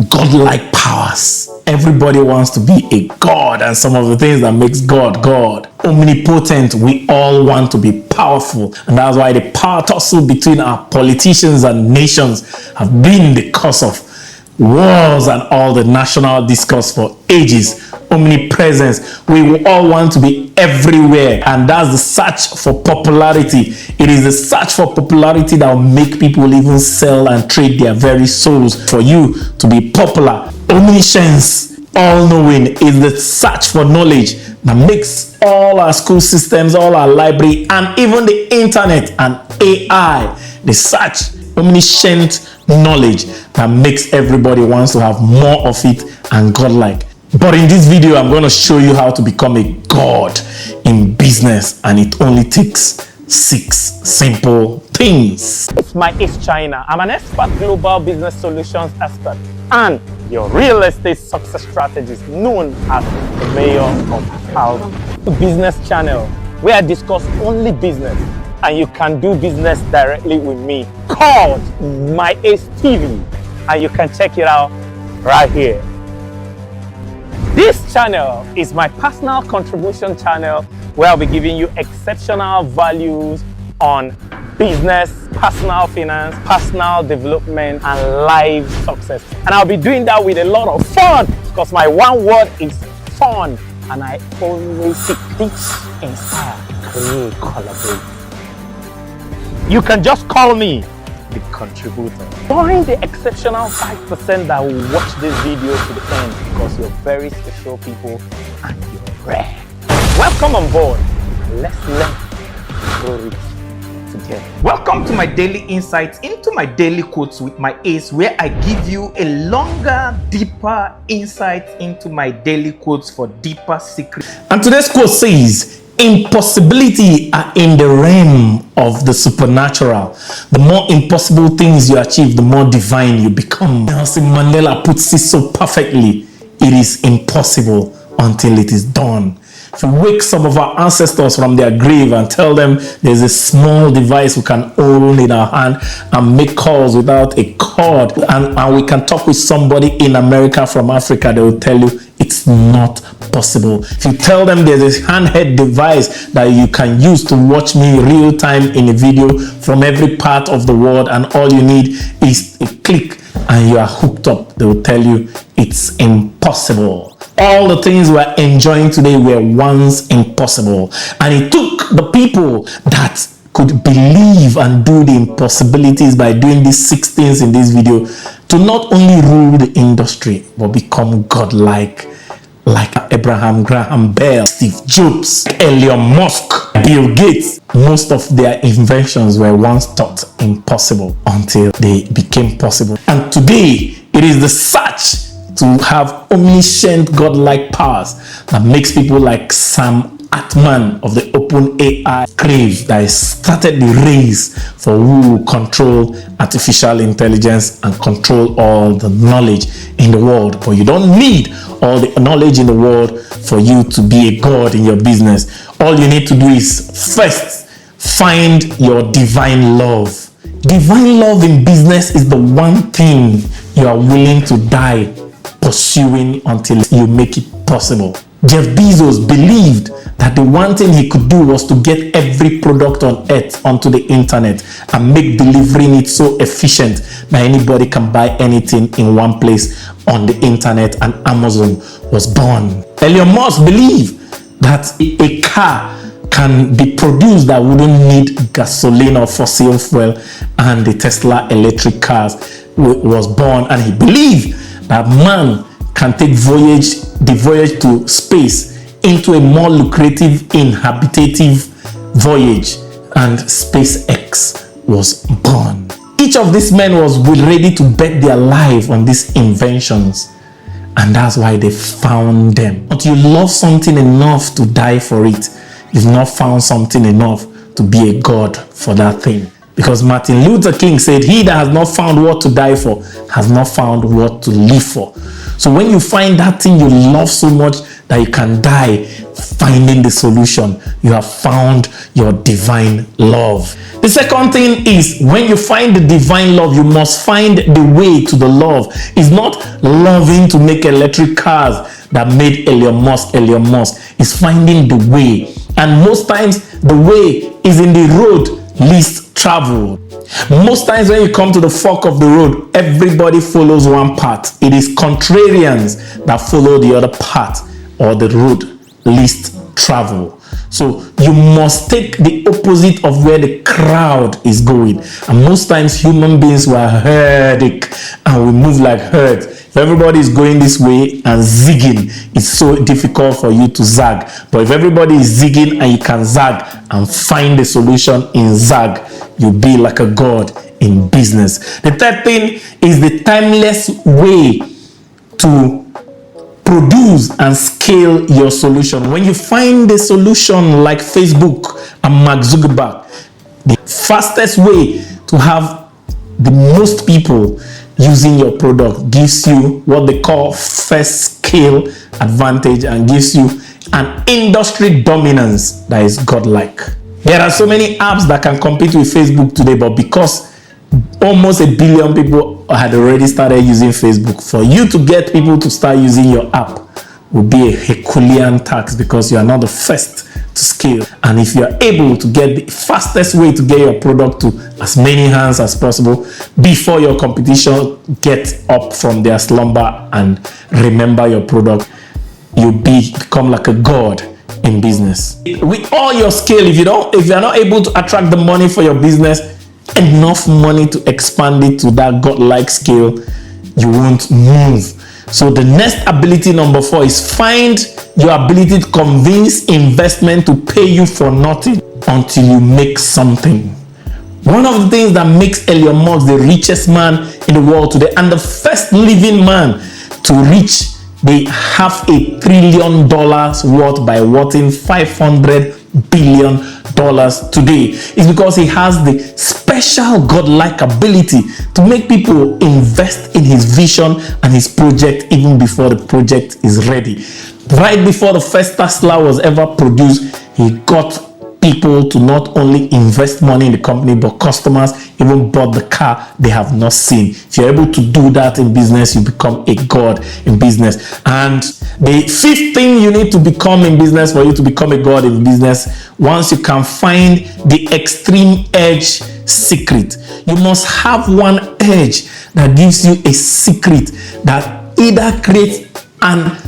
godlike powers. Everybody wants to be a god, and some of the things that makes God God. Omnipotent, we all want to be powerful, and that's why the power tussle between our politicians and nations have been the cause of wars and all the national discourse for ages. Omnipresence, we will all want to be everywhere, and that's the search for popularity. It is the search for popularity that will make people even sell and trade their very souls for you to be popular. Omniscience, all-knowing, is the search for knowledge that makes all our school systems, all our library, and even the internet and AI the search. Omniscient knowledge that makes everybody wants to have more of it and godlike. But in this video, I'm going to show you how to become a god in business, and it only takes 6 simple things. It's my East China. I'm an expert global business solutions expert and your real estate success strategist, known as the mayor of thousands. The business channel where I discuss only business, and you can do business directly with me, called My Ace TV, and you can check it out right here. This channel is my personal contribution channel where I'll be giving you exceptional values on business, personal finance, personal development, and life success. And I'll be doing that with a lot of fun, because my one word is fun, and I always seek, teach, inspire, create, collaborate. You can just call me the contributor. Join the exceptional 5% that will watch this video to the end, because you're very special people and you're rare. Welcome on board. Let's learn to grow rich together. Welcome to my daily insights into my daily quotes with my ace, where I give you a longer, deeper insight into my daily quotes for deeper secrets. And today's quote says, impossibility are in the realm of the supernatural. The more impossible things you achieve, the more divine you become. Nelson Mandela puts it so perfectly: it is impossible until it is done. If we wake some of our ancestors from their grave and tell them there's a small device we can hold in our hand and make calls without a cord, and we can talk with somebody in America from Africa, they will tell you it's not possible. If you tell them there's a handheld device that you can use to watch me real time in a video from every part of the world, and all you need is a click and you are hooked up, they will tell you it's impossible. All the things we're enjoying today were once impossible, and it took the people that could believe and do the impossibilities by doing these 6 things in this video to not only rule the industry but become godlike, like Abraham Graham Bell, Steve Jobs, Elon Musk, Bill Gates. Most of their inventions were once thought impossible until they became possible. And today, it is the search to have omniscient godlike powers that makes people like Sam Altman of the OpenAI crave that started the race for who will control artificial intelligence and control all the knowledge in the world. But you don't need all the knowledge in the world for you to be a god in your business. All you need to do is first find your divine love. Divine love in business is the one thing you are willing to die pursuing until you make it possible. Jeff Bezos believed that the one thing he could do was to get every product on earth onto the internet and make delivering it so efficient that anybody can buy anything in one place on the internet, and Amazon was born. Elon Musk believed that a car can be produced that wouldn't need gasoline or fossil fuel, and the Tesla electric cars was born. And he believed that man can take the voyage to space into a more lucrative, inhabitative voyage, and SpaceX was born. Each of these men was ready to bet their life on these inventions, and that's why they found them. But you love something enough to die for it, you've not found something enough to be a god for that thing. Because Martin Luther King said, he that has not found what to die for has not found what to live for. So when you find that thing you love so much that you can die, finding the solution. You have found your divine love. The second thing is, when you find the divine love, you must find the way to the love. It's not loving to make electric cars that made Elon Musk. It's finding the way. And most times the way is in the road least traveled. Most times when you come to the fork of the road, everybody follows one path. It is contrarians that follow the other path, or the road least traveled. So you must take the opposite of where the crowd is going. And most times human beings were herdic and we move like herds. If everybody is going this way and zigging, it's so difficult for you to zag. But if everybody is zigging and you can zag and find the solution in zag, you'll be like a god in business. The third thing is the timeless way to produce and scale your solution. When you find a solution like Facebook and Mark Zuckerberg, the fastest way to have the most people using your product gives you what they call first scale advantage and gives you an industry dominance that is godlike. There are so many apps that can compete with Facebook today, but because almost 1 billion people had already started using Facebook, for you to get people to start using your app will be a Herculean task, because you are not the first to scale. And if you are able to get the fastest way to get your product to as many hands as possible before your competition get up from their slumber and remember your product, you'll become like a god in business. With all your scale, if you are not able to attract the money for your business, enough money to expand it to that godlike scale, you won't move. So the next ability, number 4, is find your ability to convince investment to pay you for nothing until you make something. One of the things that makes Elon Musk the richest man in the world today and the first living man to reach the $500 billion worth by worthing $500 billion today is because he has the special godlike ability to make people invest in his vision and his project even before the project is ready. Right before the first Tesla was ever produced, he got people to not only invest money in the company, but customers even bought the car they have not seen. If you're able to do that in business, you become a god in business. And the 5th thing you need to become in business, for you to become a god in business, once you can find the extreme edge secret, you must have one edge that gives you a secret that either creates an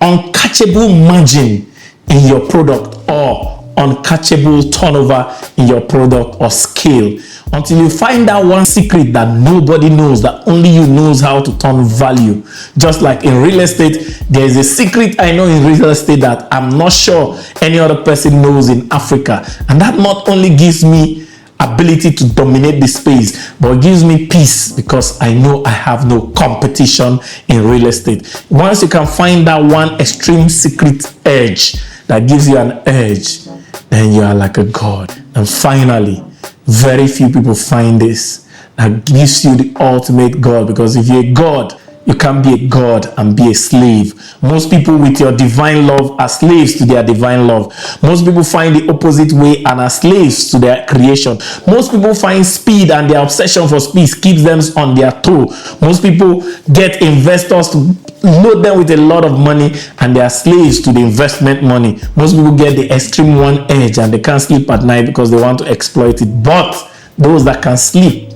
uncatchable margin in your product or uncatchable turnover in your product or scale. Until you find that one secret that nobody knows, that only you knows how to turn value. Just like in real estate, there is a secret I know in real estate that I'm not sure any other person knows in Africa, and that not only gives me ability to dominate the space, but it gives me peace because I know I have no competition in real estate. Once you can find that one extreme secret edge that gives you an edge, then you are like a god. And finally, very few people find this, that gives you the ultimate god, because if you're a god, you can't be a god and be a slave. Most people with your divine love are slaves to their divine love. Most people find the opposite way and are slaves to their creation. Most people find speed and their obsession for speed keeps them on their toe. Most people get investors to load them with a lot of money and they are slaves to the investment money. Most people get the extreme one edge and they can't sleep at night because they want to exploit it. But those that can sleep,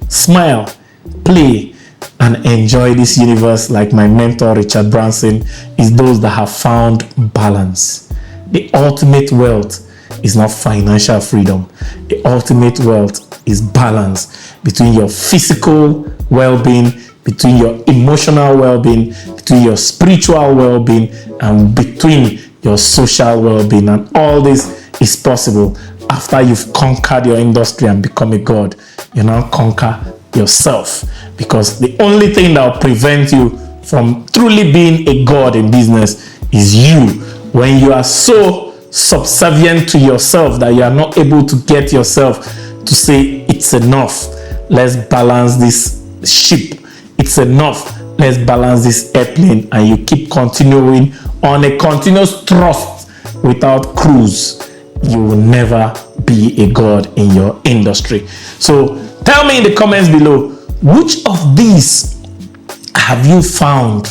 smile, play, and enjoy this universe, like my mentor Richard Branson, is those that have found balance. The ultimate wealth is not financial freedom. The ultimate wealth is balance between your physical well-being, between your emotional well-being, between your spiritual well-being, and between your social well-being. And all this is possible after you've conquered your industry and become a god. You now conquer yourself, because the only thing that will prevent you from truly being a god in business is you. When you are so subservient to yourself that you are not able to get yourself to say it's enough, let's balance this ship, it's enough, let's balance this airplane, and you keep continuing on a continuous thrust without crews, you will never be a god in your industry. So tell me in the comments below, which of these have you found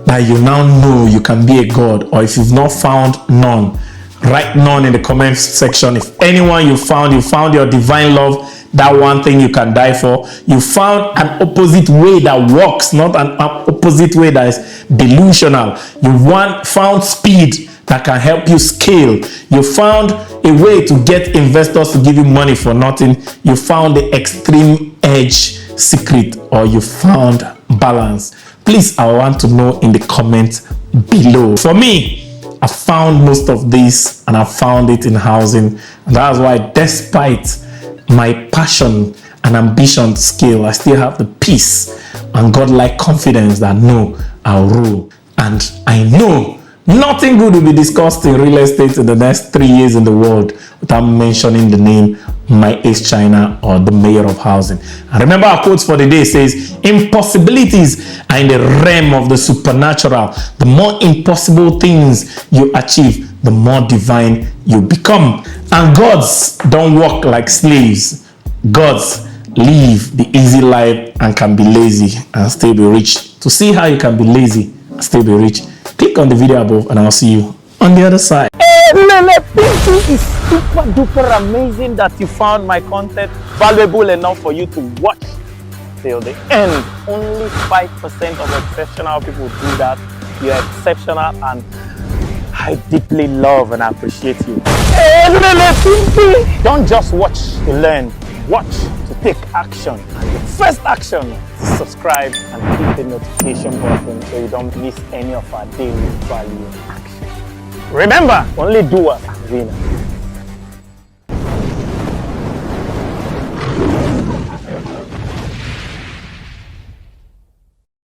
that you now know you can be a god? Or if you've not found none, write none in the comments section. If anyone you found your divine love, that one thing you can die for. You found an opposite way that works, not an opposite way that is delusional. You found speed that can help you scale. You found a way to get investors to give you money for nothing. You found the extreme edge secret, or you found balance. Please, I want to know in the comments below. For me, I found most of this, and I found it in housing. And that's why, despite my passion and ambition to scale, I still have the peace and godlike confidence that no, I'll rule. And I know nothing good will be discussed in real estate in the next 3 years in the world without mentioning the name My Ace China or the mayor of housing. And remember, our quotes for the day says, impossibilities are in the realm of the supernatural. The more impossible things you achieve, the more divine you become. And gods don't work like slaves. Gods live the easy life and can be lazy and still be rich. To see how you can be lazy and still be rich, click on the video above and I'll see you on the other side. Hey, Lele, it's super duper amazing that you found my content valuable enough for you to watch till the end. Only 5% of exceptional people do that. You're exceptional, and I deeply love and appreciate you. Hey, Lele, don't just watch to learn, watch to take action. And the first action is subscribe and hit the notification button so you don't miss any of our daily value action. Remember, only doers are winners.